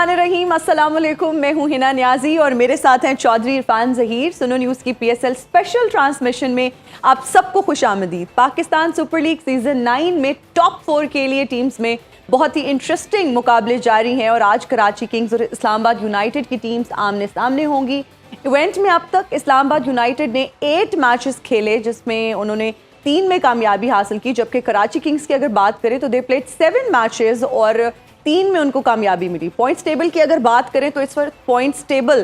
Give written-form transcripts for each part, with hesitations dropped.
बिस्मिल्लाहिर्रहमानिर्रहीम, अस्सलाम वालेकुम। मैं हूं हिना न्याजी और मेरे साथ हैं चौधरी इरफान ज़हीर। सुनो न्यूज़ की PSL स्पेशल ट्रांसमिशन में आप सबको खुशामदीद। पाकिस्तान सुपर लीग सीजन 9 में टॉप 4 के लिए टीम्स में बहुत ही इंटरेस्टिंग मुकाबले जारी हैं और आज कराची किंग्स और इस्लामाबाद यूनाइटेड की टीम्स आमने सामने होंगी। इवेंट में अब तक इस्लामाबाद यूनाइटेड ने 8 मैचेस खेले जिसमें उन्होंने 3 में कामयाबी हासिल की, जबकि कराची किंग्स की अगर बात करें तो दे प्लेड 7 मैचेस और 3 में उनको कामयाबी मिली। पॉइंट्स टेबल की अगर बात करें तो इस वक्त पॉइंट्स टेबल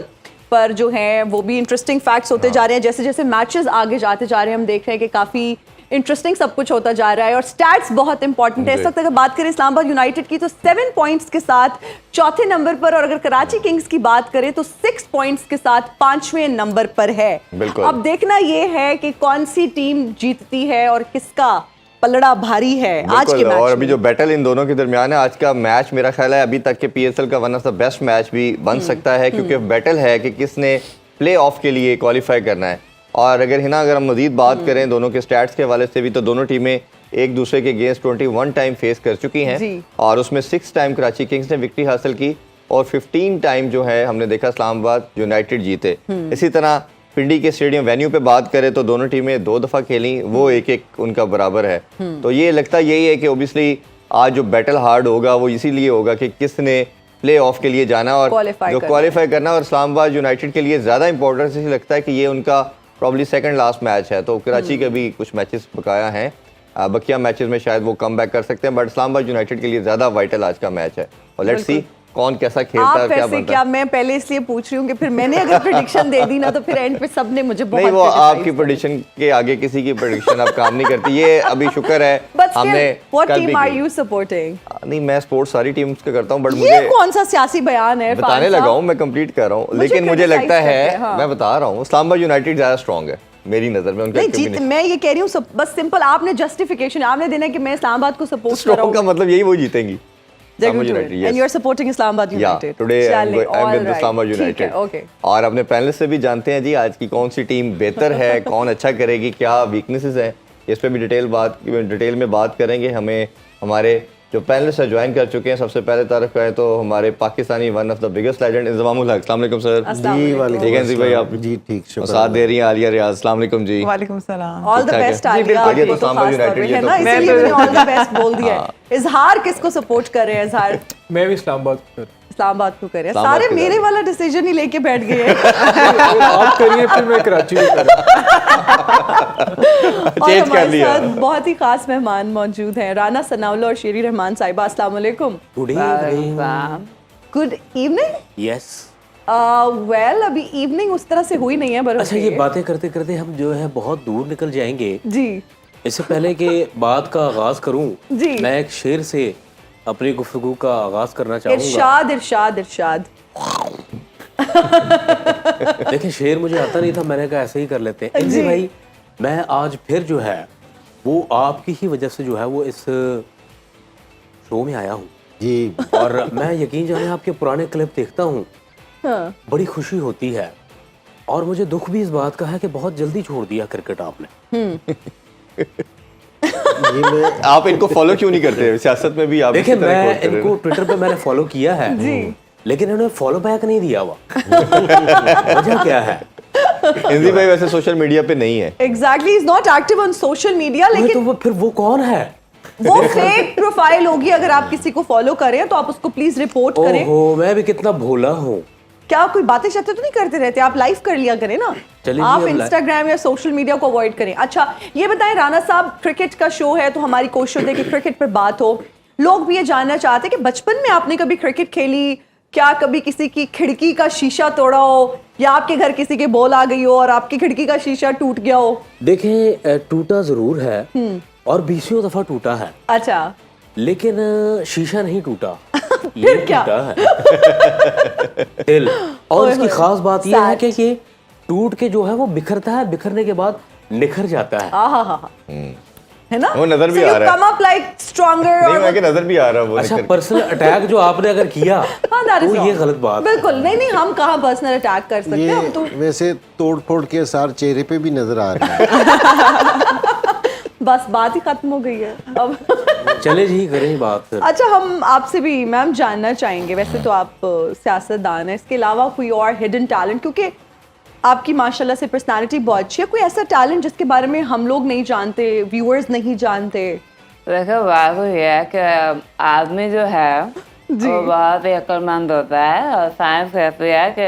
पर जो है वो भी इंटरेस्टिंग फैक्ट्स होते जा रहे हैं। जैसे जैसे मैचेस आगे जाते जा रहे हैं हम देख रहे हैं कि काफ़ी इंटरेस्टिंग सब कुछ होता जा रहा है और स्टैट्स बहुत इंपॉर्टेंट है। इस वक्त अगर बात करें इस्लामाबाद यूनाइटेड की तो 7 पॉइंट्स के साथ चौथे नंबर पर, और अगर कराची किंग्स की बात करें तो 6 पॉइंट्स के साथ 5वें नंबर पर है। अब देखना ये है कि कौन सी टीम जीतती है और किसका पलड़ा भारी है आज के मैच और अभी जो बैटल इन दोनों के दरमियान है, आज का मैच मेरा ख्याल है अभी तक के PSL का one of the best match भी बन सकता है, क्योंकि बैटल है कि किसने प्ले ऑफ के लिए क्वालिफाई करना है। और अगर हम मजीद बात करें दोनों के स्टैट्स के हवाले से भी, तो दोनों टीमें एक दूसरे के अगेंस्ट 21 टाइम फेस कर चुकी हैं और उसमें 6 टाइम कराची किंग्स ने विक्ट्री हासिल की और 15 टाइम जो है हमने देखा इस्लामाबाद यूनाइटेड जीते। इसी तरह पिंडी के स्टेडियम वेन्यू पे बात करें तो दोनों टीमें 2 दफ़ा खेली, वो एक उनका बराबर है। तो ये लगता यही है कि ओबियसली आज जो बैटल हार्ड होगा वो इसीलिए होगा कि किसने प्ले ऑफ के लिए जाना और जो क्वालिफाई करना। और इस्लामाबाद यूनाइटेड के लिए ज़्यादा इंपॉर्टेंस इसे लगता है कि ये उनका प्रॉब्ली सेकंड लास्ट मैच है। तो कराची के भी कुछ मैचेस बकाया हैं, बकिया मैचेस में शायद वो कम बैक कर सकते हैं, बट इस्लामाबाद यूनाइटेड के लिए ज़्यादा वाइटल आज का मैच है। और लेट्स सी कौन कैसा खेलता है, क्या बनता है। मैं पहले इसलिए पूछ रही हूँ कि फिर मैंने अगर प्रेडिक्शन दे दी ना तो फिर एंड पे सबने मुझे बहुत नहीं, वो आपकी प्रेडिक्शन के आगे किसी की प्रेडिक्शन अब काम नहीं करती। ये अभी शुक्र है हमने what team are you supporting? नहीं, मैं स्पोर्ट्स सारी टीम्स का करता हूँ, बट मुझे कौन सा सियासी बयान है बताने लगा हूँ, मैं कंप्लीट कर रहा हूँ। लेकिन मुझे लगता है मैं बता रहा हूँ इस्लामाबाद यूनाइटेड ज्यादा स्ट्रॉन्ग है मेरी नजर में। उनका मैं ये कह रही हूँ बस सिंपल आपने जस्टिफिकेशन आपने देना है कि मैं इस्लामाबाद को सपोर्ट कर रहा हूँ, का मतलब यही वो जीतेंगी। And you are supporting Islamabad United. Yeah, today I'm with Islamabad United. Okay. और अपने पैनलिस्ट से भी जानते हैं जी आज की कौन सी टीम बेहतर है, कौन अच्छा करेगी, क्या वीकनेसेस हैं, इस पे भी डिटेल में बात करेंगे। हमें हमारे जो पैनलिस्ट है ज्वाइन कर चुके हैं। सबसे पहले तारुफ करें तो हमारे Pakistani one of the biggest legend Inzamam-ul हक। अस्सलाम वालेकुम सर। जी वालेकुम। ठीक है जी भाई, आप जी ठीक, शुक्र। साथ दे रही हैं आलिया रियाज। अस्सलाम वालेकुम जी। वालेकुम सलाम। All the best Alia. Alia तो इस्लामाबाद यूनाइटेड है ना, इसलिए मैंने ऑल द बेस्ट बोल दिया है। इजहार किसको सपोर्ट कर रहे हैं? इजहार मैं भी इस्लामाबाद को कर रहे हैं। सारे मेरे वाला डिसीजन ही लेके बैठ गए हैं। आप करिए फिर मैं कराची में करूं। और हमारे साथ बहुत ही खास मेहमान मौजूद हैं, राना सनाउल्लाह और शेरी रहमान साहिबा। अस्सलाम वालेकुम। Good evening. Good evening. Yes. Well अभी इवनिंग उस तरह से हुई नहीं है। अच्छा, ये बातें करते करते हम जो है बहुत दूर निकल जाएंगे जी। इससे पहले कि बात का आगाज करूं जी, मैं एक शेर से अपनी गुफ्तगू का आगाज करना चाहूंगा। इरशाद इरशाद इरशाद। देखिए, शेर मुझे आता नहीं था, मैंने कहा ऐसे ही कर लेते हैं। जी भाई, मैं आज फिर जो है वो आपकी ही वजह से जो है वो इस शो में आया हूँ जी। और मैं यकीन जाने आपके पुराने क्लिप देखता हूँ, बड़ी खुशी होती है। और मुझे दुख भी इस बात का है कि बहुत जल्दी छोड़ दिया क्रिकेट आपने। आप इनको फॉलो क्यों नहीं करते? सियासत में भी आप देखिए, मैं इनको ट्विटर पे मैंने फॉलो किया है जी, लेकिन इन्होंने फॉलो बैक नहीं दिया हुआ। वजह क्या है? इंजी भाई वैसे सोशल मीडिया पे नहीं है। Exactly, is not active on social media. लेकिन तो फिर वो कौन है? वो फेक प्रोफाइल होगी। अगर आप किसी को फॉलो करें तो आप उसको प्लीज रिपोर्ट करें। ओहो, मैं भी कितना भोला हूँ। क्या कोई बातें शातें तो नहीं करते रहते? आप लाइव कर लिया करें ना, आप इंस्टाग्राम या सोशल मीडिया को अवॉइड करें। अच्छा ये बताएं राना साहब, क्रिकेट का शो है तो हमारी कोशिश होती है कि क्रिकेट पर बात हो। लोग भी ये जानना चाहते हैं कि बचपन में आपने कभी क्रिकेट खेली? क्या कभी किसी की खिड़की का शीशा तोड़ा हो या आपके घर किसी के बॉल आ गई हो और आपकी खिड़की का शीशा टूट गया हो? देखें, टूटा जरूर है और 20 दफा टूटा है। अच्छा, लेकिन शीशा नहीं टूटा। ये क्या है दिल। और इसकी खास बात यह है कि ये टूट के जो है वो बिखरता है, बिखरने के बाद निखर जाता है। है ना? वो नजर भी आ रहा है। Come up like stronger. नहीं, मैं नजर भी आ रहा है वो। अच्छा, पर्सनल अटैक जो आपने अगर किया तो ये गलत बात। बिल्कुल नहीं, हम कहाँ पर्सनल अटैक कर सकते हैं। हम तो वैसे तोड़ फोड़ के सार चेहरे पे भी नजर आ रहा है। बस बात ही खत्म हो गई है अब। चले जी करें बात फिर। अच्छा, हम आपसे भी मैम जानना चाहेंगे, वैसे तो आप सियासतदान हैं, इसके अलावा कोई और हिडन टैलेंट, क्योंकि आपकी माशाल्लाह से पर्सनालिटी बहुत अच्छी है, कोई ऐसा टैलेंट जिसके बारे में हम लोग नहीं जानते, व्यूअर्स नहीं जानते? देखो बात तो ये है कि आदमी जो है वो बहुत ही अक्लमंद होता है और साइंस कहती है कि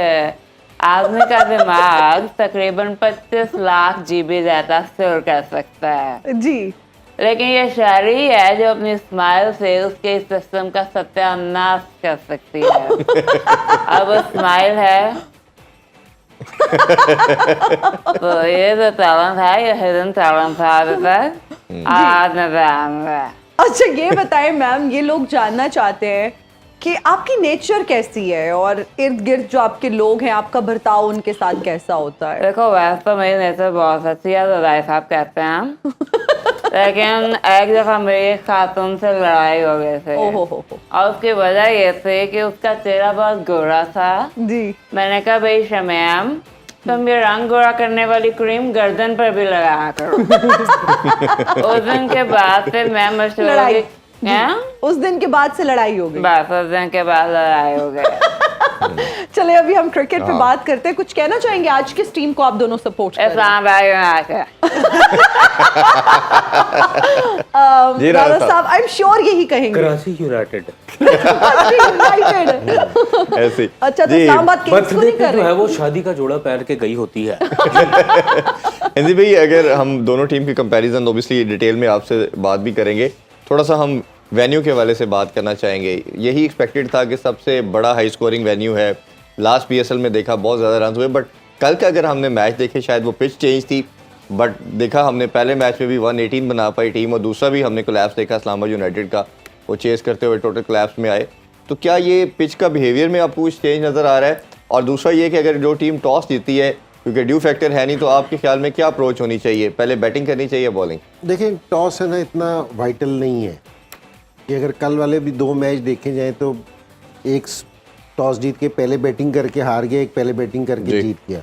आदमी का दिमाग तकरीबन 25 लाख जीबी डाटा स्टोर कर सकता है, जी। लेकिन ये शायरी है जो अपनी स्माइल से उसके सिस्टम का सत्यानाश कर सकती है। अब वो स्माइल है तो ये जो टैलेंट है ये हिडन टैलेंट था अभी तक, आज नजर आ रहा है। अच्छा, ये बताएं मैम, ये लोग जानना चाहते हैं कि आपकी नेचर कैसी है और इर्द गिर्द जो आपके लोग हैं, आपका बर्ताव उनके साथ कैसा होता है? देखो वैसे तो मेरी नेचर बहुत अच्छी है, तो राय साहब कहते हैं लेकिन एक दफा मेरी खातून से लड़ाई हो गई थी ओहो और उसकी वजह ये थी कि उसका चेहरा बहुत गोरा था। जी। मैंने कहा भाई शम्याम, तुम ये रंग गोरा करने वाली क्रीम गर्दन पर भी लगाया करो। उस दिन के बाद से मैं मशहूर लड़ाई उस दिन के बाद से लड़ाई हो गई। बस उस दिन के बाद लड़ाई हो गई। चले अभी हम क्रिकेट पे बात करते हैं। कुछ कहना चाहेंगे आज किस टीम को आप दोनों सपोर्ट कर रहे हैं? इस्लामाबाद यूनाइटेड। जी राजा साहब आई एम श्योर यही कहेंगे। कराची यूनाइटेड। यूनाइटेड ऐसी। अच्छा, तो जी, इस्लामाबाद किंग्स को बर्थडे नहीं पे कर जो है रहे? वो शादी का जोड़ा पहन के गई होती है। एनजी भाई, अगर हम दोनों टीम की कंपैरिजन ऑब्वियसली डिटेल में आपसे बात भी करेंगे, थोड़ा सा हम वेन्यू के हवाले से बात करना चाहेंगे। यही एक्सपेक्टेड था कि सबसे बड़ा हाई स्कोरिंग वेन्यू है, लास्ट पीएसएल में देखा बहुत ज़्यादा रन हुए, बट कल का अगर हमने मैच देखे शायद वो पिच चेंज थी, बट देखा हमने पहले मैच में भी 118 बना पाई टीम और दूसरा भी हमने कोलैप्स देखा इस्लामाबाद यूनाइटेड का, वो चेस करते हुए टोटल कोलैप्स में आए। तो क्या ये पिच का बिहेवियर में आपको कुछ चेंज नज़र आ रहा है? और दूसरा ये कि अगर जो टीम टॉस जीती है, क्योंकि ड्यू फैक्टर है नहीं, तो आपके ख्याल में क्या अप्रोच होनी चाहिए, पहले बैटिंग करनी चाहिए बॉलिंग? देखिए, टॉस है ना इतना वाइटल नहीं है कि अगर कल वाले भी 2 मैच देखे जाएं तो एक टॉस जीत के पहले बैटिंग करके हार गया, एक पहले बैटिंग करके जीत गया।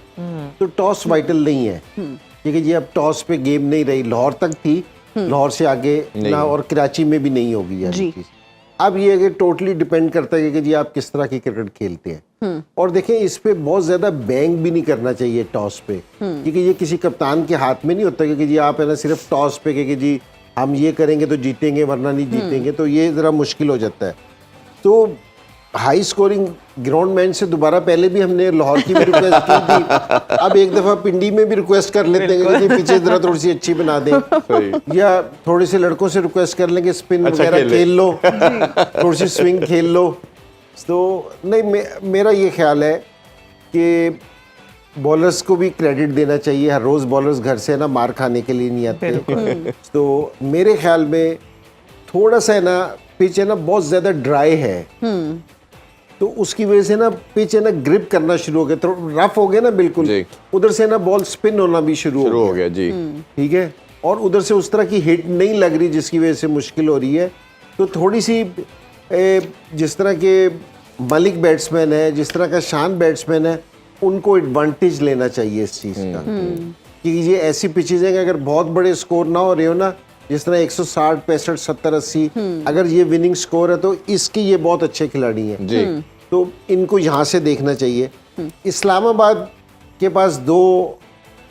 तो टॉस वाइटल नहीं है, क्योंकि जी अब टॉस पे गेम नहीं रही। लाहौर तक थी, लाहौर से आगे ना, और कराची में भी नहीं होगी यार चीज। अब ये कि टोटली डिपेंड करता है कि जी आप किस तरह की क्रिकेट खेलते हैं। और देखें, इस पे बहुत ज्यादा बैंक भी नहीं करना चाहिए टॉस पे, क्योंकि ये किसी कप्तान के हाथ में नहीं होता कि जी आप है ना सिर्फ टॉस पे कि जी हम ये करेंगे तो जीतेंगे वरना नहीं जीतेंगे, तो ये ज़रा मुश्किल हो जाता है। तो हाई स्कोरिंग ग्राउंड मैच से दोबारा पहले भी हमने लाहौर की भी रिक्वेस्ट की थी, अब एक दफ़ा पिंडी में भी रिक्वेस्ट कर लेते हैं कि पीछे ज़रा थोड़ी सी अच्छी बना दें, या थोड़े से लड़कों से रिक्वेस्ट कर लेंगे स्पिन वगैरह खेल लो, थोड़ी सी स्विंग खेल लो। तो नहीं, मेरा ये ख्याल है कि बॉलर्स को भी क्रेडिट देना चाहिए। हर रोज़ बॉलर्स घर से ना मार खाने के लिए नहीं आते। तो मेरे ख्याल में थोड़ा सा है ना पिच है ना बहुत ज़्यादा ड्राई है, तो उसकी वजह से ना पिच है ना ग्रिप करना शुरू हो गया, तो रफ हो गया ना बिल्कुल, उधर से ना बॉल स्पिन होना भी शुरू हो गया जी। ठीक है, और उधर से उस तरह की हिट नहीं लग रही जिसकी वजह से मुश्किल हो रही है। तो थोड़ी सी जिस तरह के मलिक बैट्समैन है, जिस तरह का शान बैट्समैन है, उनको एडवांटेज लेना चाहिए इस चीज़ का, क्योंकि ये ऐसी पिचेज हैं कि अगर बहुत बड़े स्कोर ना हो रहे हो ना, जिस तरह 160, 65, 70, 80, अगर ये विनिंग स्कोर है तो इसके ये बहुत अच्छे खिलाड़ी हैं जी। तो इनको यहाँ से देखना चाहिए। इस्लामाबाद के पास 2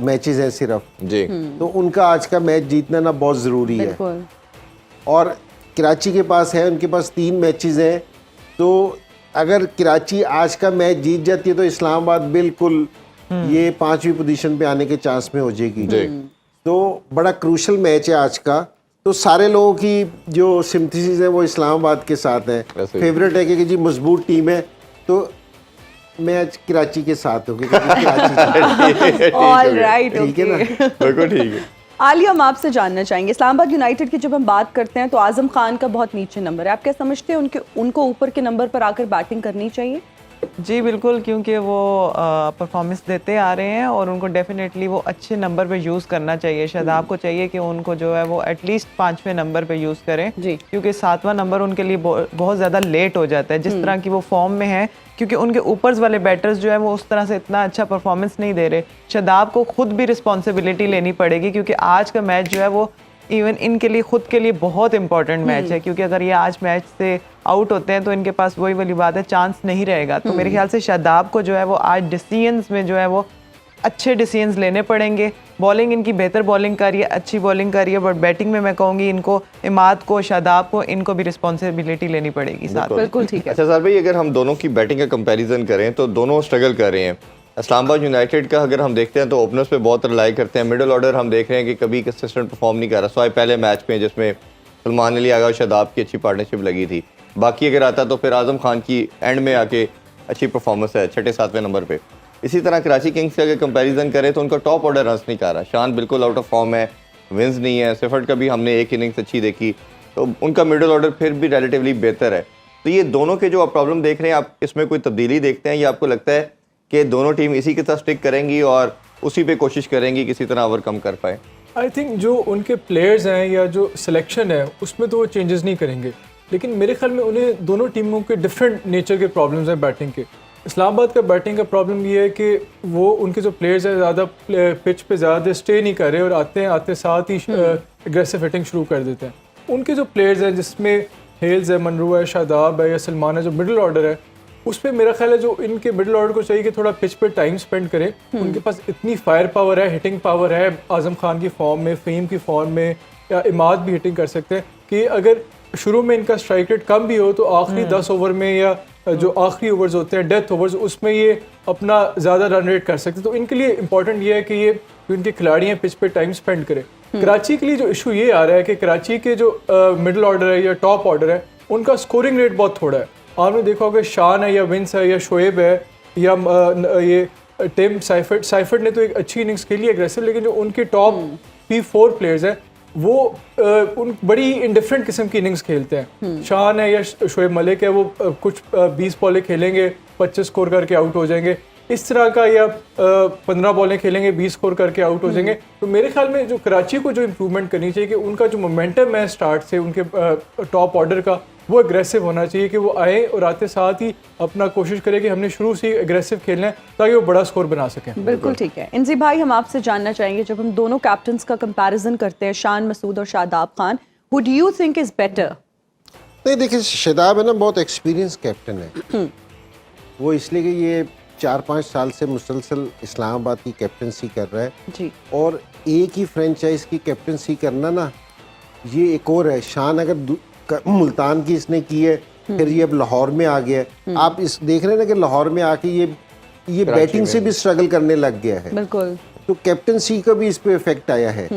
मैचेस हैं सिर्फ जी, तो उनका आज का मैच जीतना ना बहुत ज़रूरी है। और कराची के पास है, उनके पास 3 मैचेस हैं, तो अगर कराची आज का मैच जीत जाती है तो इस्लामाबाद बिल्कुल ये 5वीं पोजीशन पे आने के चांस में हो जाएगी। तो बड़ा क्रूशल मैच है आज का। तो सारे लोगों की जो सिम्पथीज है वो इस्लामाबाद के साथ है, फेवरेट है कि जी मजबूत टीम है, तो मैं आज कराची के साथ हूँ। ऑलराइट, ठीक है ना, बिल्कुल ठीक है। आलिया, हम आपसे जानना चाहेंगे, इस्लामाबाद यूनाइटेड की जब हम बात करते हैं तो आजम खान का बहुत नीचे नंबर है, आप क्या समझते हैं उनको ऊपर के नंबर पर आकर बैटिंग करनी चाहिए? जी बिल्कुल, क्योंकि वो परफॉर्मेंस देते आ रहे हैं और उनको डेफिनेटली वो अच्छे नंबर पे यूज़ करना चाहिए। शादाब को चाहिए कि उनको जो है वो एटलीस्ट 5वें नंबर पे यूज़ करें, क्योंकि 7वां नंबर उनके लिए बहुत ज़्यादा लेट हो जाता है। जिस तरह की वो फॉर्म में है, क्योंकि उनके ऊपर्स वाले बैटर्स जो है वो उस तरह से इतना अच्छा परफॉर्मेंस नहीं दे रहे। शादाब को खुद भी रिस्पॉन्सिबिलिटी लेनी पड़ेगी, क्योंकि आज का मैच जो है वो इवन इनके लिए खुद के लिए बहुत इंपॉर्टेंट मैच है, क्योंकि अगर ये आज मैच से आउट होते हैं तो इनके पास वही वाली बात है, चांस नहीं रहेगा। तो मेरे ख्याल से शादाब को जो है वो आज डिसीजंस में जो है वो अच्छे डिसीजंस लेने पड़ेंगे। बॉलिंग इनकी बेहतर बॉलिंग कर रही है, अच्छी बॉलिंग कर रही है, बट बैटिंग में मैं कहूँगी इनको, इमाद को, शादाब को, इनको भी रिस्पॉन्सिबिलिटी लेनी पड़ेगी साथ। बिल्कुल ठीक है। अच्छा सर भाई, अगर हम दोनों की बैटिंग का कंपैरिजन करें तो दोनों स्ट्रगल कर रहे हैं। इस्लामाबाद यूनाइटेड का अगर हम देखते हैं तो ओपनर्स पे बहुत रिलाई करते हैं, मिडिल ऑर्डर हम देख रहे हैं कि कभी कंसिस्टेंट परफॉर्म नहीं कर रहा। सवाए पहले मैच में जिसमें सलमान अली आगा और शादाब की अच्छी पार्टनरशिप लगी थी, बाकी अगर आता तो फिर आजम खान की एंड में आके अच्छी परफॉर्मेंस है 6-7वें नंबर पे। इसी तरह कराची किंग्स का अगर कंपैरिजन करें तो उनका टॉप ऑर्डर रन्स नहीं कर रहा, शान बिल्कुल आउट ऑफ फॉर्म है, विंस नहीं है, सिफर्ट का भी हमने एक इनिंग्स अच्छी देखी, तो उनका मिडिल ऑर्डर फिर भी रिलेटिवली बेहतर है। तो ये दोनों के जो आप प्रॉब्लम देख रहे हैं, आप इसमें कोई तब्दीली देखते हैं या आपको लगता है कि दोनों टीम इसी के साथ स्टिक करेंगी और उसी पे कोशिश करेंगी किसी तरह ओवरकम कर पाए? आई थिंक जो उनके प्लेयर्स हैं या जो सिलेक्शन है उसमें तो वो चेंजेस नहीं करेंगे, लेकिन मेरे ख्याल में उन्हें दोनों टीमों के डिफरेंट नेचर के प्रॉब्लम्स हैं बैटिंग के। इस्लामाबाद का बैटिंग का प्रॉब्लम ये है कि वो उनके जो प्लेयर्स हैं ज़्यादा पिच पे ज़्यादा स्टे नहीं कर रहे और आते साथ ही एग्रेसिव हिटिंग शुरू कर देते हैं। उनके जो प्लेयर्स हैं जिसमें हेल्स है, मनरू है, शादाब है या सलमान है, जो मिडिल ऑर्डर है उस पर मेरा ख्याल है जो इनके मिडिल ऑर्डर को चाहिए कि थोड़ा पिच पे टाइम स्पेंड करें। उनके पास इतनी फायर पावर है, हिटिंग पावर है, आजम खान की फॉर्म में, फ़हीम की फॉर्म में या इमाद भी हिटिंग कर सकते हैं कि अगर शुरू में इनका स्ट्राइक रेट कम भी हो तो आखिरी 10 ओवर में या जो आखिरी ओवर्स होते हैं डेथ ओवर्स, उसमें ये अपना ज़्यादा रन रेट कर सकते हैं। तो इनके लिए इंपॉर्टेंट ये है कि ये जो इनके खिलाड़ी हैं पिच पे टाइम स्पेंड करें। कराची के लिए जो इशू ये आ रहा है कि कराची के जो मिडिल ऑर्डर है या टॉप ऑर्डर है उनका स्कोरिंग रेट बहुत थोड़ा है। आपने देखा होगा शान है या विंस है या शोएब है या ये टिम साइफर्ट ने तो एक अच्छी इनिंग्स खेली एग्रेसिव, लेकिन जो उनके टॉप 3-4 प्लेयर्स हैं वो उन बड़ी इंडिफरेंट किस्म की इनिंग्स खेलते हैं। शान है या शोएब मलिक है, वो कुछ 20 बॉलें खेलेंगे 25 स्कोर करके आउट हो जाएंगे, इस तरह का, या 15 बॉलें खेलेंगे 20 स्कोर करके आउट हो जाएंगे। तो मेरे ख्याल में जो कराची को जो इम्प्रूवमेंट करनी चाहिए कि उनका जो मोमेंटम है स्टार्ट से उनके टॉप ऑर्डर का, वो एग्रेसिव होना चाहिए कि वो आए और आते साथ ही अपना कोशिश करें कि हमने शुरू से ही एग्रेसिव खेलना है ताकि वो बड़ा स्कोर बना सकें। बिल्कुल ठीक है। इंजी भाई, हम आपसे जानना चाहेंगे, जब हम दोनों कैप्टन्स का कंपैरिजन करते हैं, शान मसूद और Shadab Khan, who do you think is better? नहीं, देखिए शादाब है ना बहुत एक्सपीरियंस कैप्टन है। वो इसलिए कि ये 4-5 साल से मुसलसल इस्लामाबाद की कैप्टनसी कर रहा है जी, और एक ही फ्रेंचाइज की कैप्टनसी करना ना, ये एक और है। शान अगर मुल्तान की इसने की है, फिर ये अब लाहौर में आ गया है। आप इस देख रहे हैं ना कि लाहौर में आके ये बैटिंग से भी स्ट्रगल करने लग गया है। बिल्कुल। तो कैप्टनसी का भी इस पे इफेक्ट आया है।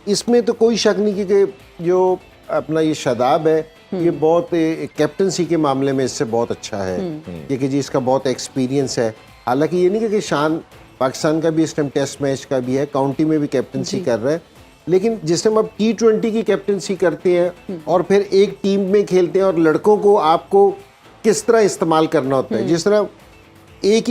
इसमें तो कोई शक नहीं कि जो अपना ये शादाब है ये बहुत कैप्टनसी के मामले में इससे बहुत अच्छा है, क्योंकि जी इसका बहुत एक्सपीरियंस है। हालांकि ये नहीं कि शान पाकिस्तान का भी इस टाइम टेस्ट मैच का भी है, काउंटी में भी कैप्टनसी कर रहा है, लेकिन जिस टाइम आप T20 की कैप्टनसी करते हैं और फिर एक टीम में खेलते हैं और लड़कों को आपको किस तरह इस्तेमाल करना होता है, जिस तरह एक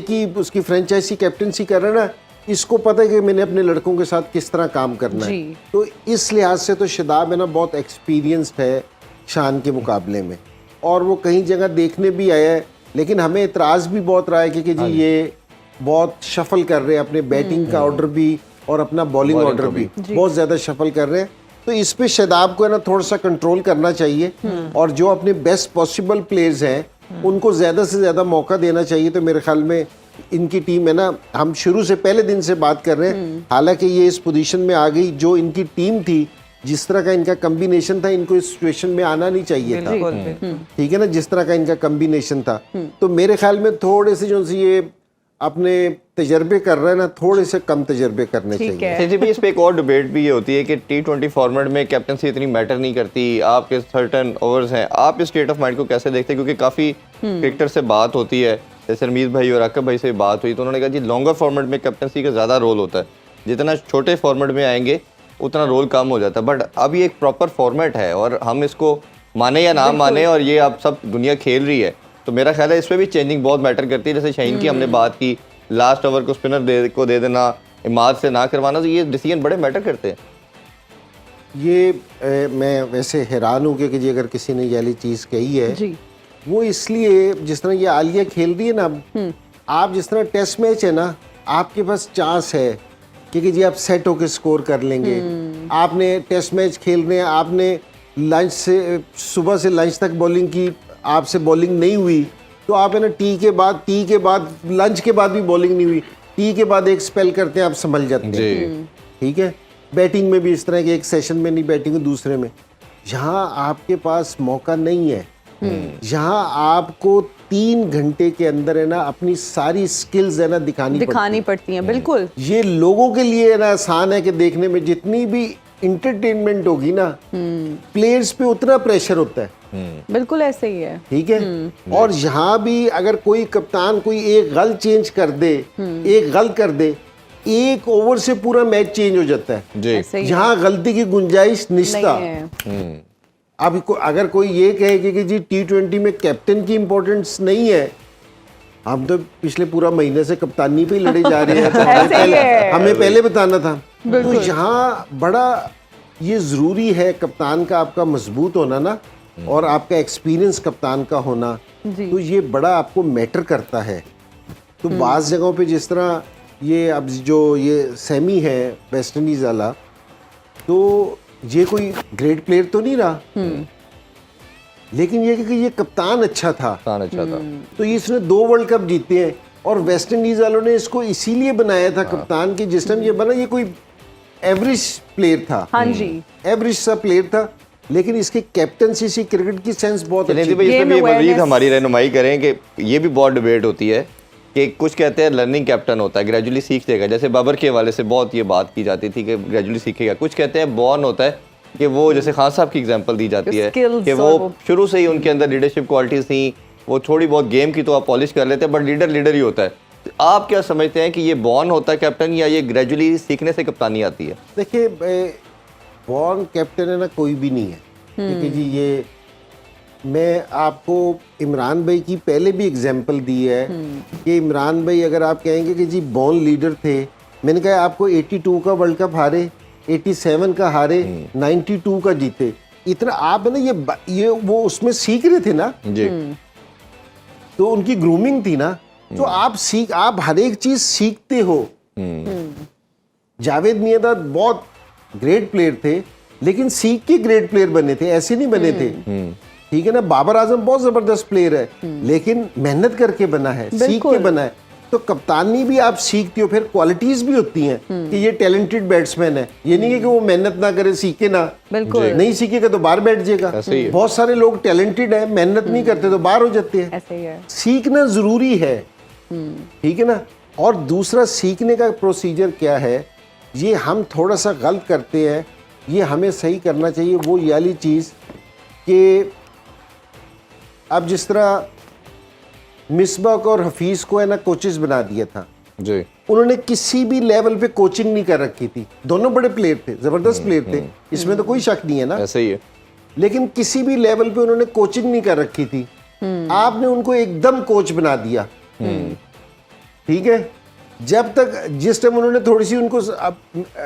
ही उसकी फ्रेंचाइजी कैप्टनसी कर रहा है ना, इसको पता है कि मैंने अपने लड़कों के साथ किस तरह काम करना है। तो इस लिहाज से तो शादाब है ना बहुत एक्सपीरियंस्ड है शान के मुकाबले में, और वो कई जगह देखने भी आया है। लेकिन हमें इतराज़ भी बहुत रहा है कि जी ये बहुत शफल कर रहे हैं अपने बैटिंग का ऑर्डर भी और अपना बॉलिंग ऑर्डर भी बहुत ज़्यादा शफल कर रहे हैं। तो इस पे शादाब को है ना थोड़ा सा कंट्रोल करना चाहिए और जो अपने बेस्ट पॉसिबल प्लेयर्स हैं उनको ज़्यादा से ज़्यादा मौका देना चाहिए। तो मेरे ख्याल में इनकी टीम है ना, हम शुरू से पहले दिन से बात कर रहे हैं, हालांकि ये इस पोजीशन में आ गई, जो इनकी टीम थी, जिस तरह का इनका कम्बिनेशन था, इनको इस सिचुएशन में आना नहीं चाहिए था। ठीक है ना, जिस तरह का इनका कम्बिनेशन था। तो मेरे ख्याल में थोड़े से जो ये अपने तजर्बे कर रहे हैं ना, थोड़े से कम तजर्बे करने चाहिए। जी भी इस पे एक और डिबेट भी ये होती है कि T20 फॉर्मेट में कैप्टनसी इतनी मैटर नहीं करती, आपके सर्टन ओवर्स हैं, आप इस स्टेट ऑफ माइंड को कैसे देखते हैं? क्योंकि काफ़ी क्रिकेटर से बात होती है, जैसे रमीज भाई और आकब भाई से बात हुई तो उन्होंने कहा जी लॉन्गर फॉर्मेट में कैप्टनसी का ज़्यादा रोल होता है, जितना छोटे फॉर्मेट में आएंगे उतना रोल कम हो जाता है। बट अब ये एक प्रॉपर फॉर्मेट है और हम इसको माने या ना माने, और ये अब सब दुनिया खेल रही है, तो मेरा ख्याल है इस पर भी चेंजिंग बहुत मैटर करती है। जैसे शाहीन की हमने बात की, लास्ट ओवर को स्पिनर को दे देना, इमाद से ना करवाना, तो ये डिसीजन बड़े मैटर करते हैं। ये मैं वैसे हैरान हूँ कि जी अगर किसी ने ये वाली चीज़ कही है जी, वो इसलिए जिस तरह ये आलिया खेल रही है ना, आप जिस तरह टेस्ट मैच है ना, आपके पास चांस है कि जी आप सेट होकर स्कोर कर लेंगे, आपने टेस्ट मैच खेल रहे हैं, आपने लंच से सुबह से लंच तक बॉलिंग की, आपसे बॉलिंग नहीं हुई, तो आप है ना टी के बाद लंच के बाद भी बॉलिंग नहीं हुई, टी के बाद एक स्पेल करते हैं, आप संभल जाते हैं। ठीक है, बैटिंग में भी इस तरह के एक सेशन में नहीं बैटिंग, दूसरे में यहाँ आपके पास मौका नहीं है। यहाँ आपको 3 घंटे के अंदर है ना अपनी सारी स्किल्स है ना दिखानी पड़ती हैं। बिल्कुल, ये लोगों के लिए है ना आसान है कि देखने में जितनी भी इंटरटेनमेंट होगी ना, प्लेयर्स पे उतना प्रेशर होता है। बिल्कुल ऐसे ही है। ठीक है, और यहाँ भी अगर कोई कप्तान कोई एक गल चेंज कर दे, एक गल कर दे, एक ओवर से पूरा मैच चेंज हो जाता है। जी, यहाँ गलती की गुंजाइश निश्चित है। अब अगर कोई ये कहे कि जी T20 में कैप्टन की इंपॉर्टेंस नहीं है, हम तो पिछले पूरा महीने से कप्तानी पे ही लड़े जा रहे हैं, तो हमें पहले बताना था। तो यहाँ बड़ा ये ज़रूरी है कप्तान का आपका मजबूत होना ना, और आपका एक्सपीरियंस कप्तान का होना, तो ये बड़ा आपको मैटर करता है। तो बाज़ जगहों पे जिस तरह ये अब जो ये सेमी है वेस्ट इंडीज़ वाला, तो ये कोई ग्रेट प्लेयर तो नहीं रहा, लेकिन ये कि ये कप्तान अच्छा था, तो इसने 2 वर्ल्ड कप जीते हैं, और वेस्ट इंडीज वालों ने इसको इसीलिए बनाया था कप्तान की, जिस टाइम ये बना ये कोई एवरेज प्लेयर था। हाँ जी, एवरेज सा प्लेयर था, लेकिन इसकी कैप्टनसी से क्रिकेट की सेंस बहुत अच्छी भाई इसमें भी मजीद हमारी रहनुमाई करें कि ये भी बहुत डिबेट होती है कि कुछ कहते हैं लर्निंग कैप्टन होता है, ग्रेजुअली सीख जाएगा, जैसे बाबर के हवाले से बहुत ये बात की जाती थी कि ग्रेजुअली सीखेगा। कुछ कहते हैं बॉर्न होता है, कि वो जैसे खान साहब की एग्जांपल दी जाती है कि वो शुरू से ही उनके अंदर लीडरशिप क्वालिटीज थी, वो थोड़ी बहुत गेम की तो आप पॉलिश कर लेते हैं, बट लीडर ही होता है। तो आप क्या समझते हैं कि ये बॉर्न होता है कैप्टन, या ये ग्रेजुअली सीखने से कप्तानी आती है? देखिए, बॉर्न कैप्टन है ना कोई भी नहीं है। ठीक है जी, ये मैं आपको इमरान भाई की पहले भी एग्जांपल दी है कि इमरान भाई अगर आप कहेंगे कि जी बॉर्न लीडर थे, मैंने कहा आपको 82 का वर्ल्ड कप हारे, 87 का हारे, 92 का जीते, इतना आप है ना ये वो उसमें सीख रहे थे ना जी, तो उनकी ग्रूमिंग थी ना, तो आप हर एक चीज सीखते हो। जावेद मियांदाद बहुत ग्रेट प्लेयर थे, लेकिन सीख के ग्रेट प्लेयर बने थे, ऐसे नहीं बने थे। ठीक है ना, बाबर आजम बहुत जबरदस्त प्लेयर है, लेकिन मेहनत करके बना है, सीख के बना है। तो कप्तानी भी आप सीखते हो, फिर क्वालिटीज भी होती हैं कि ये टैलेंटेड बैट्समैन है, ये नहीं है कि वो मेहनत ना करे, सीखे ना, नहीं सीखेगा तो बाहर बैठ जाएगा। बहुत सारे लोग टैलेंटेड है, मेहनत नहीं करते तो बाहर हो जाते हैं। ऐसे ही है। सीखना जरूरी है, ठीक है ना। और दूसरा सीखने का प्रोसीजर क्या है, ये हम थोड़ा सा गलत करते हैं, ये हमें सही करना चाहिए। वो ये वाली चीज़ कि अब जिस तरह मिसबाक और हफीज को है ना कोचेस बना दिया था जी, उन्होंने किसी भी लेवल पे कोचिंग नहीं कर रखी थी। दोनों बड़े प्लेयर थे, जबरदस्त प्लेयर थे, इसमें तो कोई शक नहीं है ना, ऐसे ही है। लेकिन किसी भी लेवल पे उन्होंने कोचिंग नहीं कर रखी थी। आपने उनको एकदम कोच बना दिया, ठीक है। जब तक जिस टाइम उन्होंने थोड़ी सी उनको, अब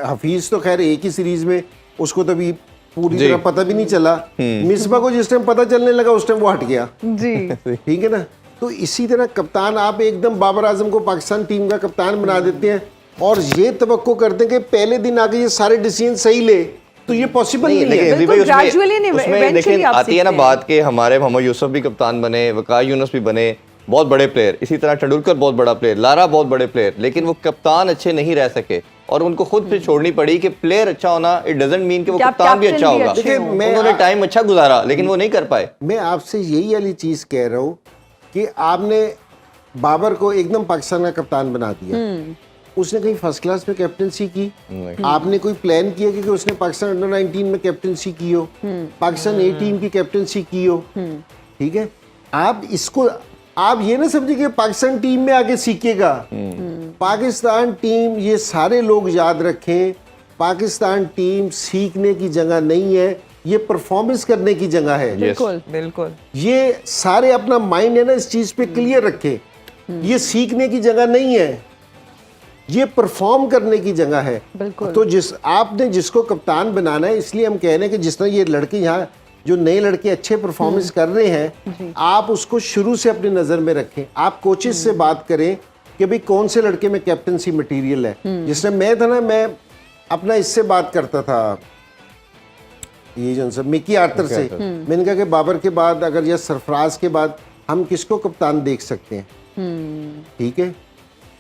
हफीज तो खैर एक ही सीरीज में, उसको तो भी पूरी तरह पता भी नहीं चला। मिसबा को जिस टाइम पता चलने लगा उस टाइम वो हट गया जी, ठीक है ना। तो इसी तरह कप्तान, आप एकदम बाबर आजम को पाकिस्तान टीम का कप्तान बना देते हैं और ये तवक्को करते हैं कि पहले दिन आके ये सारे डिसीजन सही ले, तो ये पॉसिबल नहीं है। बिल्कुल gradually नहीं, उसमें eventually लेकिन आप आती है ना सीखते बात के हमारे मोहम्मद यूसुफ भी कप्तान बने, वकार यूनुस भी बने, बहुत बड़े प्लेयर, इसी तरह तेंदुलकर बहुत बड़ा प्लेयर, लारा बहुत बड़े प्लेयर, लेकिन वो कप्तान अच्छे नहीं रह सके और उनको खुद पे छोड़नी पड़ी कि प्लेयर अच्छा होना इट डजंट मीन कि वो कप्तान भी अच्छा होगा। उन्होंने टाइम अच्छा गुजारा लेकिन वो नहीं कर पाए। मैं आपसे यही वाली चीज कह रहा हूँ कि आपने बाबर को एकदम पाकिस्तान का कप्तान बना दिया, उसने कहीं फर्स्ट क्लास में कैप्टनसी की? आपने कोई प्लान किया कि उसने पाकिस्तान अंडर 19 में कैप्टनसी की हो, पाकिस्तान ए टीम की कैप्टनसी की हो? ठीक है, आप इसको आप ये ना समझिए कि पाकिस्तान टीम में आके सीखेगा। पाकिस्तान टीम, ये सारे लोग याद रखें, पाकिस्तान टीम सीखने की जगह नहीं है, ये परफॉर्मेंस करने की जगह है। बिल्कुल बिल्कुल। ये सारे अपना माइंड है ना इस चीज पे क्लियर रखें, ये सीखने की जगह नहीं है, ये परफॉर्म करने की जगह है। तो आपने जिसको कप्तान बनाना है, इसलिए हम कह रहे हैं कि जिस तरह ये लड़के यहाँ जो नए लड़के अच्छे परफॉर्मेंस कर रहे हैं, आप उसको शुरू से अपनी नजर में रखें। आप कोचेस से बात करें कि भाई कौन से लड़के में कैप्टनसी मटेरियल है। जिस टाइम मैं था ना, मैं अपना इससे बात करता था, ये जो सब मिकी आर्थर से, मैंने कहा कि बाबर के बाद अगर या सरफराज के बाद हम किसको कप्तान देख सकते हैं, ठीक है।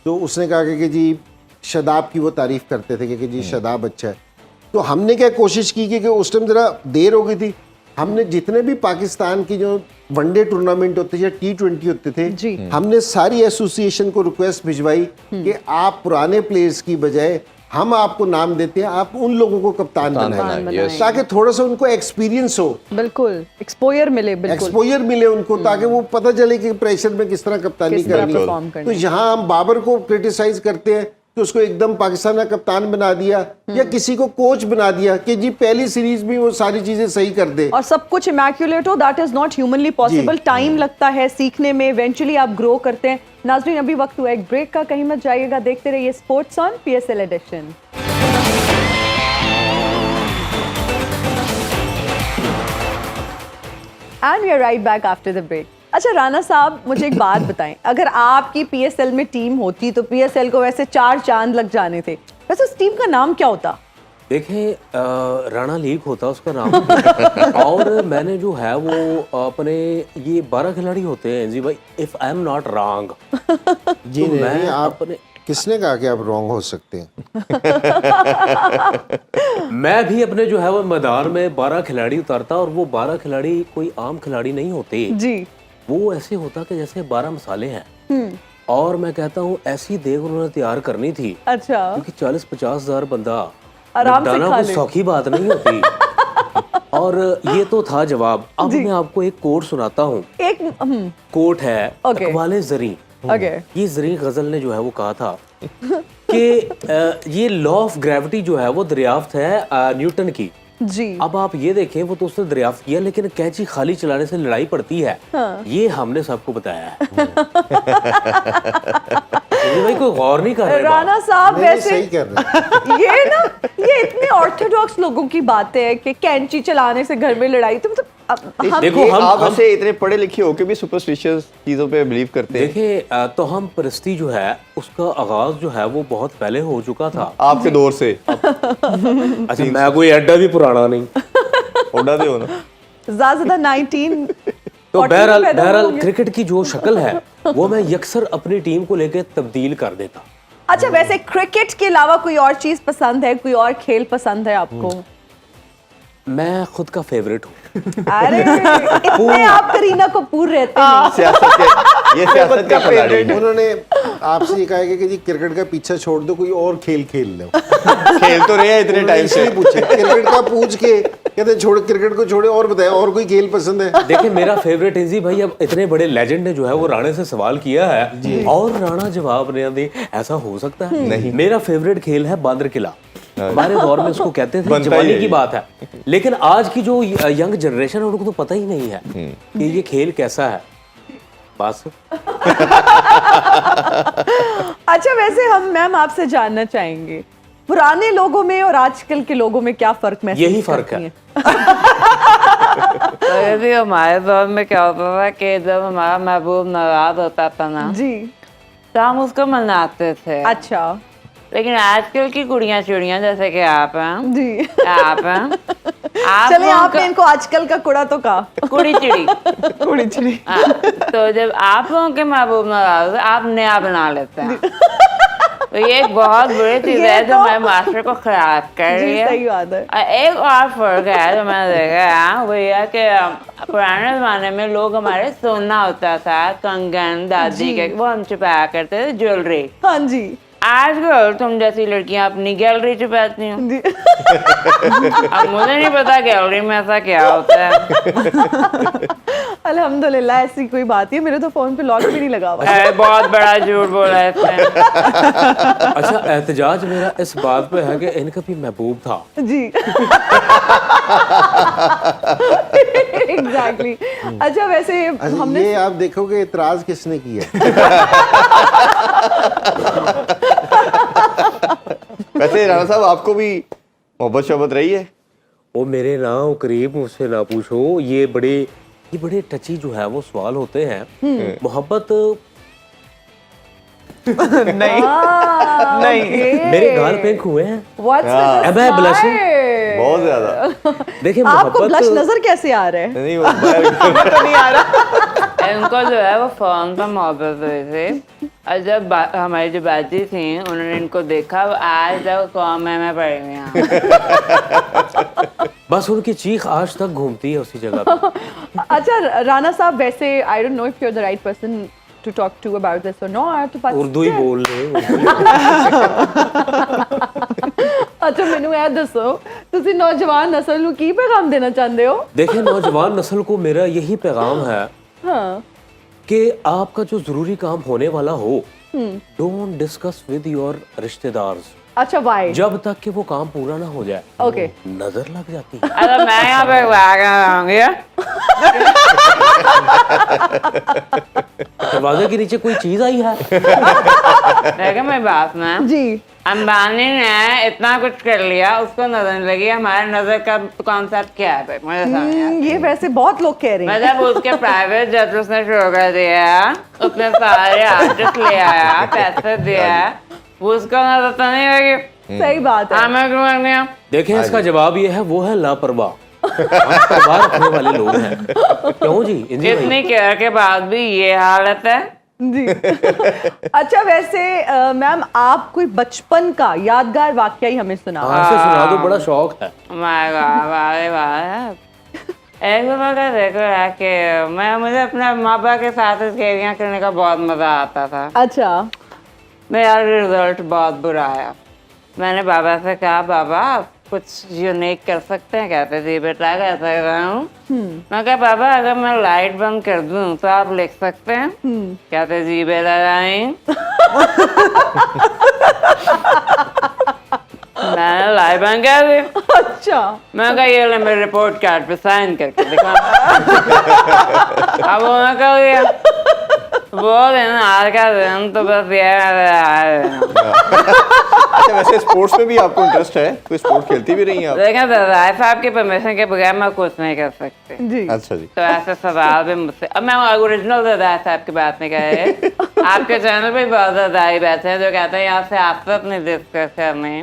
तो उसने कहा कि जी शदाब की वो तारीफ करते थे कि जी शदाब अच्छा है। तो हमने क्या कोशिश की कि उस टाइम ज़रा देर हो गई थी, हमने जितने भी पाकिस्तान की जो वनडे टूर्नामेंट होते थे या T20 होते थे, हमने सारी एसोसिएशन को रिक्वेस्ट भिजवाई कि आप पुराने प्लेयर्स की बजाय हम आपको नाम देते हैं, आप उन लोगों को कप्तान बनाएं ताकि थोड़ा सा उनको एक्सपीरियंस हो, बिल्कुल एक्सपोजर मिले, बिल्कुल एक्सपोजर मिले उनको, ताकि वो पता चले कि प्रेशर में किस तरह कप्तानी परफॉर्म करनी। तो यहाँ हम बाबर को क्रिटिसाइज करते हैं कि उसको एकदम पाकिस्तान का कप्तान बना दिया या किसी को कोच बना दिया कि जी पहली सीरीज में वो सारी चीजें सही कर दे और सब कुछ इमैक्युलेट हो, that is not humanly possible. Time लगता है सीखने में, इवेंचुअली आप ग्रो करते हैं। नाज़रीन, अभी वक्त हुआ एक ब्रेक का, कहीं मत जाइएगा, देखते रहिए sports on PSL edition. And we are right back after the break. अच्छा राना साहब, मुझे एक बात बताएं, अगर आपकी PSL में टीम होती तो PSL को वैसे 4 चांद लग जाने थे, वैसे उस टीम का नाम क्या होता? देखें, राणा लीग होता उसका नाम और मैंने जो है वो अपने ये 12 खिलाड़ी होते हैं जी भाई, if I am not wrong. जी तो मैं आप अपने किसने कहा कि आप रॉन्ग हो सकते हैं? मैं भी अपने जो है वो मैदान में 12 खिलाड़ी उतारता, और वो 12 खिलाड़ी कोई आम खिलाड़ी नहीं होते जी, वो ऐसे होता कि जैसे 12 मसाले हैं, और मैं कहता हूँ ऐसी देग उन्होंने तैयार करनी थी, अच्छा, क्योंकि 40-50 हजार बंदा आराम से निपटाना खा कोई ले। सौखी बात नहीं होती। और ये तो था जवाब। अब मैं आपको एक कोट सुनाता हूँ। एक कोट है Okay. अकबाले ज़री। ओके, ये ज़री गजल ने जो है वो कहा था कि ये लॉ ऑफ ग्रेविटी जो है वो दरियाफ्त है न्यूटन की। जी, अब आप ये देखें, वो तो उसने दरियाफ्त किया, लेकिन कैंची खाली चलाने से लड़ाई पड़ती है। ये हमने सबको बताया है। ये भाई कोई गौर नहीं कर रहे बात। राना साहब नहीं, वैसे सही कर रहे हैं। ये ना, ये इतने ऑर्थोडॉक्स लोगों की बातें हैं कि कैंची चलाने से घर में लड़ाई, तो मतलब हम देखो, ये हम- आप हम- ऐसे इतने पढ़े लिखे होके भी सुपरस्टिशियस चीजों पे बिलीव करते हैं। देखिए, तो हम परस्ती जो है उसका आगाज जो है वो बहुत पहले हो चुका था। आपके दौर से अच्छा, मैं कोई एड्डा भी पुराना नहीं। उड़ा दे हो ना। ज्यादा 19 तो 40 में बहरहाल पैदा बहरहाल होंगे। क्रिकेट की जो शक्ल है वो मैं यकसर अपनी टीम को लेके तब्दील कर देता। अच्छा, वैसे क्रिकेट के अलावा कोई और चीज पसंद है, कोई और खेल पसंद है आपको? मैं खुद का फेवरेट हूँ। अरे इतने आप करीना कपूर रहते हैं। सियासत के, ये सियासत का खिलाड़ी है। उन्होंने आपसे ये कहा है कि जी क्रिकेट का पीछा छोड़ दो, कोई और खेल खेल लो। खेल तो रहे हैं इतने टाइम से। इसलिए पूछे, क्रिकेट का पूछ के कहते हैं छोड़, क्रिकेट को छोड़े और बताए और कोई खेल पसंद है? देखिए, मेरा फेवरेट इंजी भाई, अब इतने बड़े लेजेंड ने जो है वो राणे से सवाल किया है और राणा जवाब नहीं दे, ऐसा हो सकता है? नहीं। मेरा फेवरेट खेल है बांदर किला। हमारे दौर में उसको कहते थे, बनता ही जवानी है की ये। बात है। लेकिन आज की जो यंग जनरेशन है उनको तो पता ही नहीं है कि ये खेल कैसा है। बस अच्छा, वैसे हम मैम आपसे जानना चाहेंगे, पुराने लोगों में और आजकल के लोगों में क्या फर्क महसूस यही फर्क करती है। हैं? तो यदि हमारे दौर में क्या होता था कि जब हमारा महबूब नाराज होता था ना, जी, तो हम उसको मनाते थे। अच्छा, लेकिन आजकल की कुड़ियां चिड़ियां जैसे कि आप हैं, जी, आप हैं, आप चले लोगों आपने का- इनको आजकल का कुड़ा तो कहा। कुड़ी चिड़ी। कुड़ी चिड़ी। हाँ, तो जब आप लोगों के महबूब नाराज होते, आप नया बना लेते हैं। तो ये एक बहुत बुरी चीज ये है जो तो- हमारे मास्टर को खराब कर रही जी, है। सही बात है। और एक और फर्क है जो मैंने देखा है, वो ये है कि पुराने जमाने में लोग हमारे सोना होता था, कंगन दादी के, वो हम छुपाया करते थे, ज्वेलरी। हाँ जी, आजकल तुम जैसी लड़कियां अपनी गैलरी छुपाती हो। जी। अब मुझे नहीं पता गैलरी में ऐसा क्या होता है। अल्हम्दुलिल्लाह ऐसी कोई बात नहीं है, मेरे तो फोन पे लॉक भी नहीं लगा हुआ। है, बहुत बड़ा झूठ बोला है इसने। अच्छा, एहतजाज मेरा इस बात पे है कि इनका भी महबूब था। जी, एग्जैक्टली। अच्छा, वैसे अच्छा, हमने ये आप देखोगे इतराज किसने किया? वैसे राणा साहब, आपको भी मोहब्बत शोहबत रही है? वो मेरे नाम करीब मुझसे ना पूछो, ये बड़े टची जो है वो सवाल होते हैं। मोहब्बत नहीं Ah, नहीं। okay. मेरे गाल पिंक हुए हैं। What's with the Am I blushing? smile? बहुत ज्यादा। देखिए आपको ब्लश मोहब्बत नजर कैसे आ रहा है? नहीं वो बाहर- तो नहीं आ रहा। इनको जो है वो फोन पर मोहब्बत हुई थी और जब हमारी जो बाजी थी उन्होंने इनको देखा वो आज तक कौम में पड़ गई हैं। बस उनकी चीख आज तक घूमती है उसी जगह पे। अच्छा राना साहब, वैसे I don't know if you are the right person to talk to about this और नॉट, but उर्दू ही still- बोल रहे हैं। अच्छा ਮੈਨੂੰ ਇਹ ਦੱਸੋ ਤੁਸੀਂ ਨੌਜਵਾਨ ਨਸਲ ਨੂੰ ਕੀ ਪੈਗਾਮ ਦੇਣਾ ਚਾਹੁੰਦੇ ਹੋ? देखिए नौजवान नस्ल को मेरा यही पैगाम है हाँ कि आपका जो जरूरी काम होने वाला हो, डोंट डिस्कस विद योर रिश्तेदार्स अच्छा वाई जब तक कि वो काम पूरा ना हो जाए। ओके नजर लग जाती है। अरे मैं यहाँ पे रहूंगी दरवाजे के नीचे कोई चीज आई है। देखिए मेरी बात में जी अंबानी ने इतना कुछ कर लिया उसको नजर नहीं लगी हमारे नजर का कॉन्सेप्ट क्या है भाई मुझे समझ नहीं आता। ये वैसे बहुत लोग कह रहे हैं। मतलब उसके प्राइवेट जेट उसने शुरू कर दिया उसने सारे आर्टिस्ट ले आया पैसे दिया वो उसको नजर तो नहीं लगी। सही बात है। हमें क्यों कर दिया? देखें इसका जवाब ये है, वो है लापरवाह। हम परवाह रखने वाले लोग हैं। क्यों जी? इंजी भाई। इतनी केयर के बाद भी ये हालत है। जी अच्छा वैसे मैम आप कोई बचपन का यादगार वाकया ही हमें सुनाओ। हाँ, ऐसे सुना दो, बड़ा शौक है। माय गॉड वाह वाह एक बार का देखो है कि मुझे अपने माँ बाप के साथ खेलियाँ करने का बहुत मजा आता था। अच्छा मेरा रिजल्ट बहुत बुरा आया। मैंने बाबा से कहा बाबा आप कुछ यूनिक कर सकते हैं? कहते जी बेटा कर सकता हूँ। मैं कहा बाबा अगर मैं लाइट बंद कर दूं तो आप लिख सकते हैं? कहते जी बेटा नहीं। मैंने लाइट बंद कर दी। अच्छा मैं कहा ये ले मेरे रिपोर्ट कार्ड पे साइन करके दिखा। अब उन्होंने कर दिया। वो दिन आज का दिन तो बस ये अच्छा वैसे स्पोर्ट्स में भी आपको इंटरेस्ट है? कोई स्पोर्ट खेलती भी रही हैं आप? देखें दादा साहब की परमिशन के बगैर मैं कुछ नहीं कर सकती। जी अच्छा जी। तो ऐसे सवाल भी मुझसे अब मैं ओरिजिनल दादा साहब की बात नहीं कर रही। आपके चैनल पे बहुत दादाई बैठे हैं जो कहते हैं यहाँ से आप नहीं डिस्कस करनी।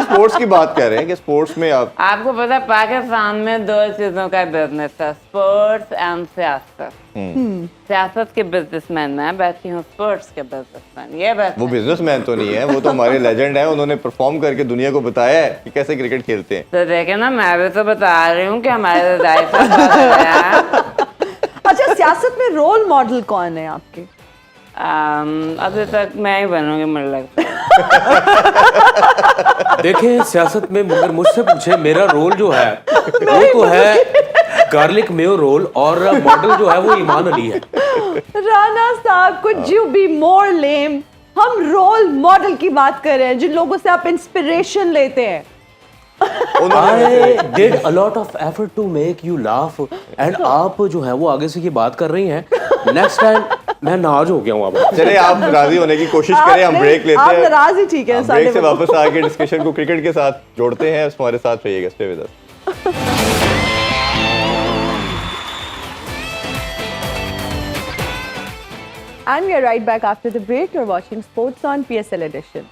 स्पोर्ट्स की बात कर रहे हैं कि स्पोर्ट्स में आप आपको पता है पाकिस्तान में दो चीजों का बिजनेस है, स्पोर्ट्स एंड सियासत। सियासत के बिजनेसमैन मैं बैठी हूँ, स्पोर्ट्स के बिजनेसमैन ये बात वो बिजनेसमैन तो नहीं है, वो तो हमारे लेजेंड है। उन्होंने परफॉर्म करके दुनिया को बताया है कि कैसे क्रिकेट खेलते हैं। तो देखे ना मैं भी तो बता रही हूँ कि हमारे दादाई साहब अच्छा सियासत में रोल मॉडल कौन है आपके? अभी तक मैं ही बनूंगी मुझे लगता है। देखें सियासत में मगर मुझसे पूछे मेरा रोल जो है वो तो है गार्लिक मेयो रोल और मॉडल जो है वो ईमान अली है। राना साहब कुड यू बी मोर लेम? हम रोल मॉडल की बात कर रहे हैं जिन लोगों से आप इंस्पिरेशन लेते हैं। I did a lot of effort to make you laugh and आप जो है वो आगे से ये बात कर रही हैं। नेक्स्ट टाइम मैं नाराज हो गया हूँ अब। चले आप राजी होने की कोशिश करें, हम ब्रेक लेते आप हैं। नाराज ही ठीक है। हम ब्रेक से वापस आके डिस्कशन को क्रिकेट के साथ जोड़ते हैं। हमारे साथ रहिएगा, stay with us. And we are right back after the break. You're watching Sports on PSL Edition.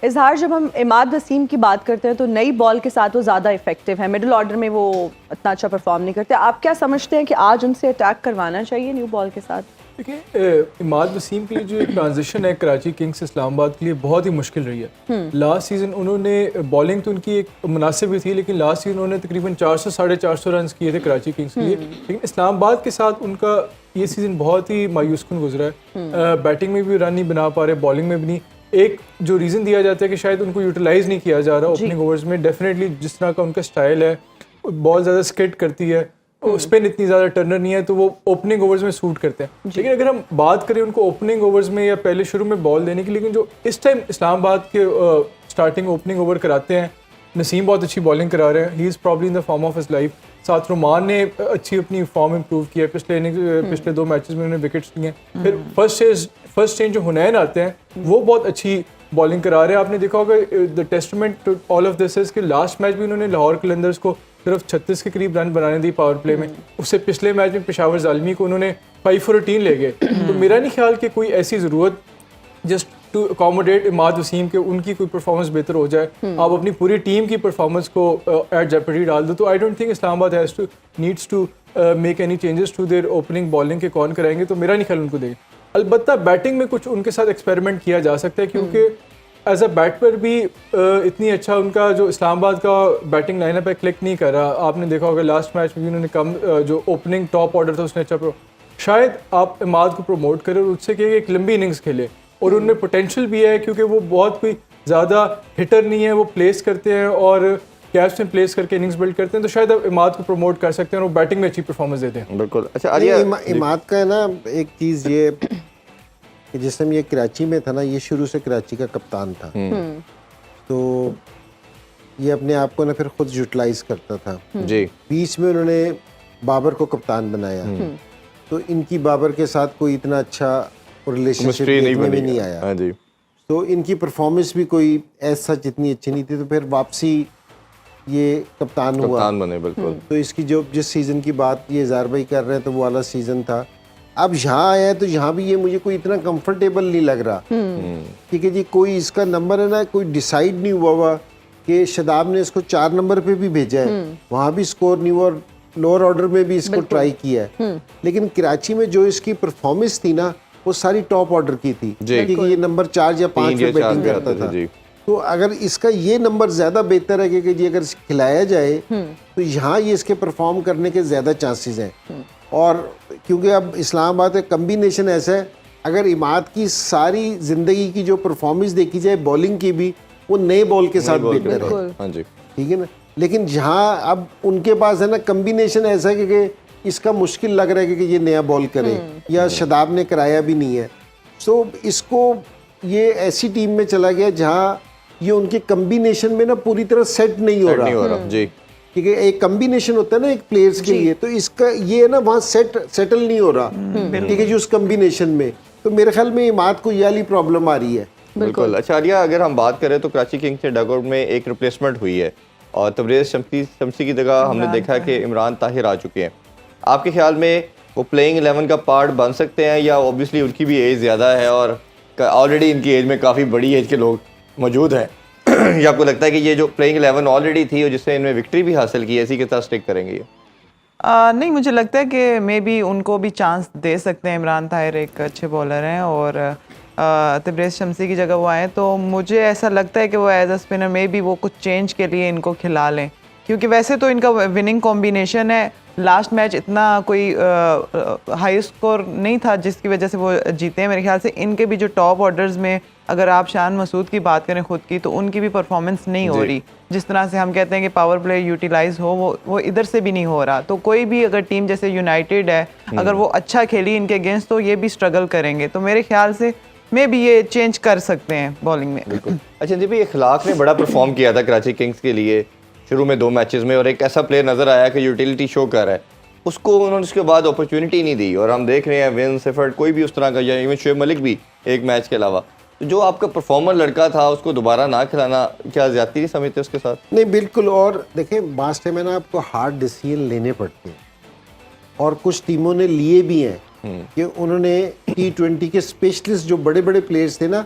इजहार जब हम इमाद वसीम की बात करते हैं तो नई बॉल के साथ वो ज़्यादा इफेक्टिव है, मिडिल ऑर्डर में वो इतना अच्छा परफॉर्म नहीं करते। आप क्या समझते हैं कि आज उनसे अटैक करवाना चाहिए न्यू बॉल के साथ? देखिए इमाद वसीम की जो ट्रांजिशन है कराची किंग्स से इस्लामाबाद के लिए बहुत ही मुश्किल रही है। लास्ट सीज़न उन्होंने बॉलिंग तो उनकी एक मुनासिब भी थी, लेकिन लास्ट सीज़न उन्होंने तकरीबन 400 साढ़े 400 रन किए थे कराची किंग्स के लिए। लेकिन इस्लामाबाद के साथ उनका ये सीज़न बहुत ही मायूसकुन गुजरा है। बैटिंग में भी रन नहीं बना पा रहे, बॉलिंग में भी नहीं। एक जो रीज़न दिया जाता है कि शायद उनको यूटिलाइज नहीं किया जा रहा ओपनिंग ओवर्स में। डेफिनेटली जिस तरह का उनका स्टाइल है, बॉल ज़्यादा स्किड करती है, स्पिन इतनी ज़्यादा टर्नर नहीं है, तो वो ओपनिंग ओवर्स में सूट करते हैं। लेकिन अगर हम बात करें उनको ओपनिंग ओवर्स में या पहले शुरू में बॉल देने की, लेकिन जो इस टाइम इस्लामाबाद के स्टार्टिंग ओपनिंग ओवर कराते हैं, नसीम बहुत अच्छी बॉलिंग करा रहे हैं। He is probably in the form of his life. साथ रुमान ने अच्छी अपनी फॉर्म इंप्रूव किया, पिछले 2 मैचेस में उन्होंने विकेट्स लिए हैं। फिर फर्स्ट चेंज जो हुनैन आते हैं वो बहुत अच्छी बॉलिंग करा रहे हैं। आपने देखा होगा the testament to all of this is कि लास्ट मैच भी उन्होंने लाहौर कलंदर्स को सिर्फ 36 के करीब रन बनाने दी पावर प्ले में। उससे पिछले मैच में पेशावर ज़ालिमी को उन्होंने 5 for 18 ले गए। तो मेरा नहीं ख्याल कि कोई ऐसी ज़रूरत just to accommodate Imad Wasim के उनकी कोई परफॉर्मेंस बेहतर हो जाए, आप अपनी पूरी टीम की परफॉर्मेंस को एट जेपरडी डाल दो। तो I don't think Islamabad has to needs to make any changes to their opening bowling के कौन कराएंगे, तो मेरा नहीं ख्याल उनको देंगे। अलबत्ता बैटिंग में कुछ उनके साथ एक्सपेरिमेंट किया जा सकता है, क्योंकि एज अ बैटर भी इतनी अच्छा उनका जो इस्लामाबाद का बैटिंग लाइनअप है क्लिक नहीं कर रहा। आपने देखा होगा लास्ट मैच में भी उन्होंने कम जो ओपनिंग टॉप ऑर्डर था उसने अच्छा शायद आप इमाद को प्रमोट करें और उससे कि एक लंबी इनिंग्स खेले, और उनमें पोटेंशियल भी है क्योंकि वो बहुत कोई ज़्यादा हिटर नहीं है, वो प्लेस करते हैं और कैप्स में प्लेस करके इनिंग्स बिल्ड करते हैं। तो शायद आप इमाद को प्रमोट कर सकते हैं और वो बैटिंग में अच्छी परफॉर्मेंस देते हैं। बिल्कुल। अच्छा आलिया, इमाद का है ना एक चीज़ ये कि जिस टाइम ये कराची में था ना, ये शुरू से कराची का कप्तान था, तो ये अपने आप को ना फिर खुद यूटिलाइज करता था जी। बीच में उन्होंने बाबर को कप्तान बनाया, तो इनकी बाबर के साथ कोई इतना अच्छा रिलेशनशिप देखने में नहीं आया। हाँ जी। तो इनकी परफॉर्मेंस भी कोई ऐसा जितनी अच्छी नहीं थी, तो फिर वापसी ये कप्तान हुआ, कप्तान बने। बिल्कुल। तो इसकी जो जिस सीज़न की बात ये ज़ार भाई कर रहे हैं तो वो वाला सीज़न था। अब यहाँ आया है तो यहाँ भी ये मुझे कोई इतना कंफर्टेबल नहीं लग रहा, क्योंकि जी कोई इसका नंबर है ना, कोई डिसाइड नहीं हुआ कि शदाब ने इसको 4 नंबर पे भी भेजा है, वहाँ भी स्कोर नहीं हुआ और लोअर ऑर्डर में भी इसको ट्राई किया है, लेकिन कराची में जो इसकी परफॉर्मेंस थी ना वो सारी टॉप ऑर्डर की थी, क्योंकि ये नंबर 4 या 5 पे बैटिंग करता था। तो अगर इसका ये नंबर ज़्यादा बेहतर है कि जी अगर खिलाया जाए तो यहाँ ये इसके परफॉर्म करने के ज़्यादा चांसेस हैं। और क्योंकि अब इस्लामाबाद का कम्बिनेशन ऐसा है, अगर इमाद की सारी ज़िंदगी की जो परफॉर्मेंस देखी जाए बॉलिंग की भी, वो नए बॉल के साथ बेहतर है। हाँ जी। ठीक है ना, लेकिन जहाँ अब उनके पास है ना कम्बिनेशन ऐसा है कि इसका मुश्किल लग रहा है कि ये नया बॉल करे, या शदाब ने कराया भी नहीं है। तो इसको ये ऐसी टीम में चला गया जहाँ ये उनके कम्बिनेशन में ना पूरी तरह सेट नहीं हो रहा जी। क्योंकि एक कम्बिनेशन होता है ना एक प्लेयर्स के लिए, तो इसका ये ना वहाँ सेटल नहीं हो रहा, ठीक है जी, उस कम्बिनेशन में। तो मेरे ख्याल में इमाद को ये वाली प्रॉब्लम आ रही है। बिल्कुल। अच्छा आलिया, अगर हम बात करें तो कराची किंग्स के डगआउट में एक रिप्लेसमेंट हुई है और तबरेज़ शम्सी की जगह हमने देखा कि इमरान ताहिर आ चुके हैं। आपके ख्याल में वो प्लेइंग 11 का पार्ट बन सकते हैं, या ऑब्वियसली उनकी भी एज ज़्यादा है और ऑलरेडी इनकी एज में काफ़ी बड़ी एज के लोग मौजूद हैं, या आपको लगता है कि ये जो प्लेइंग 11 ऑलरेडी थी और जिससे इनमें विक्ट्री भी हासिल की है, इसी के साथ स्टिक करेंगे ये? नहीं, मुझे लगता है कि मे बी उनको भी चांस दे सकते हैं। इमरान ताहिर एक अच्छे बॉलर हैं और तबरेज़ शम्सी की जगह वो आए, तो मुझे ऐसा लगता है कि वो as a spinner maybe वो कुछ चेंज के लिए इनको खिला लें, क्योंकि वैसे तो इनका विनिंग कॉम्बिनेशन है। लास्ट मैच इतना कोई हाई स्कोर नहीं था जिसकी वजह से वो जीते हैं। मेरे ख्याल से इनके भी जो टॉप ऑर्डर्स में अगर आप शान मसूद की बात करें खुद की, तो उनकी भी परफॉर्मेंस नहीं हो रही। जिस तरह से हम कहते हैं कि पावर प्ले यूटिलाइज हो, वो इधर से भी नहीं हो रहा। तो कोई भी अगर टीम जैसे यूनाइटेड है, अगर वो अच्छा खेली इनके अगेंस्ट, तो ये भी स्ट्रगल करेंगे। तो मेरे ख्याल से मे भी ये चेंज कर सकते हैं बॉलिंग में। अच्छा जी, भाई इखलाक ने बड़ा परफॉर्म किया था कराची किंग्स के लिए शुरू में 2 मैचेस में, और एक ऐसा प्लेयर नज़र आया कि यूटिलिटी शो कर रहा है, उसको उन्होंने उसके बाद अपॉर्चुनिटी नहीं दी, और हम देख रहे हैं विन सिफर्ट कोई भी उस तरह का, या इवन शुएब मलिक भी एक मैच के अलावा, तो जो आपका परफॉर्मर लड़का था उसको दोबारा ना खिलाना क्या ज़्यादती नहीं समझते उसके साथ? नहीं, बिल्कुल। और देखें बास टाइम है ना, आपको हार्ड डिसीजन लेने पड़ते हैं, और कुछ टीमों ने लिए भी हैं कि उन्होंने T20 के स्पेशलिस्ट जो बड़े बड़े प्लेयर्स थे ना,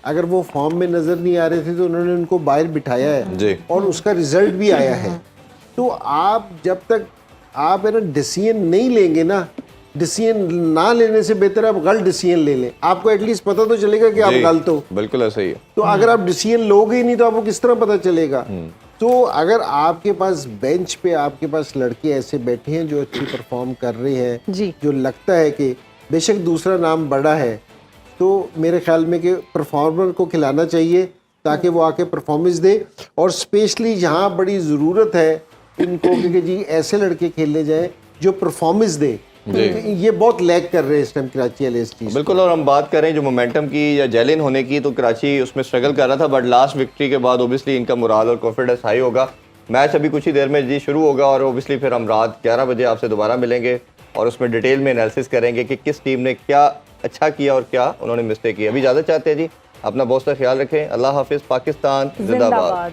अगर वो फॉर्म में नज़र नहीं आ रहे थे तो उन्होंने उनको बाहर बिठाया है और उसका रिजल्ट भी आया है। तो आप जब तक आप है ना डिसीजन नहीं लेंगे ना, डिसीजन ना लेने से बेहतर आप गलत डिसीजन ले लें, आपको एटलीस्ट पता तो चलेगा कि आप गलत हो। बिल्कुल ऐसा ही है। तो अगर आप डिसीजन लोगे ही नहीं तो आपको किस तरह पता चलेगा? तो अगर आपके पास बेंच पे आपके पास लड़के ऐसे बैठे हैं जो अच्छी परफॉर्म कर रहे हैं, जो लगता है कि बेशक दूसरा नाम बड़ा है, तो मेरे ख्याल में कि परफॉर्मर को खिलाना चाहिए ताकि वो आके परफॉर्मेंस दे। और स्पेशली यहाँ बड़ी ज़रूरत है इनको कि जी ऐसे लड़के खेलने जाएं जो परफॉर्मेंस दे, ये बहुत लैग कर रहे हैं इस टाइम कराची वाले इस चीज़। बिल्कुल। और हम बात करें जो मोमेंटम की या जेलिन होने की, तो कराची उसमें स्ट्रगल कर रहा था, बट लास्ट विक्ट्री के बाद ओबियसली इनका मोराल और कॉन्फिडेंस हाई होगा। मैच अभी कुछ ही देर में जी शुरू होगा, और ओबियसली फिर हम रात 11 बजे आपसे दोबारा मिलेंगे और उसमें डिटेल में एनालिसिस करेंगे कि किस टीम ने क्या अच्छा किया और क्या उन्होंने मिस्टेक किया। अभी इजाज़त चाहते हैं जी, अपना बहुत सा ख्याल रखें। अल्लाह हाफिज़। पाकिस्तान जिंदाबाद।